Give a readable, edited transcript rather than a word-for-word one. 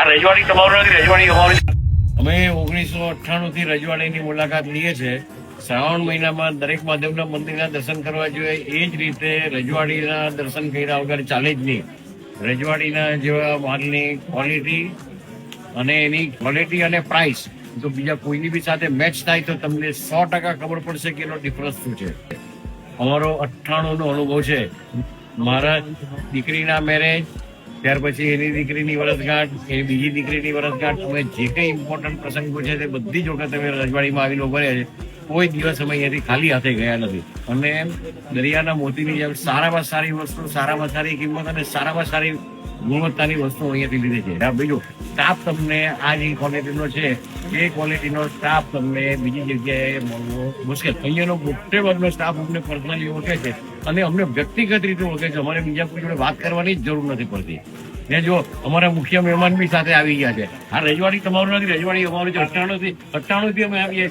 રજવાડી તમારું નથી, રજવાડી અમારું. અમે 1998 થી રજવાડીની મુલાકાત લઈએ છીએ. શ્રાવણ મહિનામાં દરેક મહાદેવના મંદિરના દર્શન કરવા જોઈએ. એ જ રીતે રજવાડીના દર્શન કર્યા વગર ચાલે જ નહીં. રજવાડીના જેવા માલની ક્વોલિટી અને પ્રાઇસ તો બીજા કોઈની બી સાથે મેચ થાય તો તમને 100% ખબર પડશે કે એનો ડિફરન્સ શું છે. અમારો 98 નો અનુભવ છે. મારા દીકરીના મેરેજ, ત્યાર પછી એની દીકરીની વર્ષગાંઠ, એની બીજી દીકરીની વર્ષગાંઠ, અમે જે કંઈ ઇમ્પોર્ટન્ટ પ્રસંગો છે તે બધી જ વખત અમે રજવાડીમાં આવીને ઉભર્યા છે. કોઈ દિવસ અમે અહીંયાથી ખાલી હાથે ગયા નથી. અને દરિયાના મોતીની જેમ સારામાં સારી વસ્તુ, સારામાં સારી કિંમત અને સારામાં સારી ગુણવત્તાની વસ્તુ અહીંયાથી લીધી છે. બીજું સ્ટાફ તમને આ જે ક્વોલિટીનો છે એ ક્વોલિટીનો સ્ટાફ તમને બીજી જગ્યાએ મળવો મુશ્કેલ. અહીંયાનો મોટે ભાગનો સ્ટાફ અમને પર્સનલી ઓળખે છે અને અમને વ્યક્તિગત રીતે ઓળખે છે. અમારે બીજા કોઈ જોડે વાત કરવાની જ જરૂર નથી પડતી. ને જો અમારા મુખ્ય મહેમાન બી સાથે આવી ગયા છે. આ રજવાડી તમારું નથી, રજવાડી અમારું છે. 98 થી અમે આવીએ.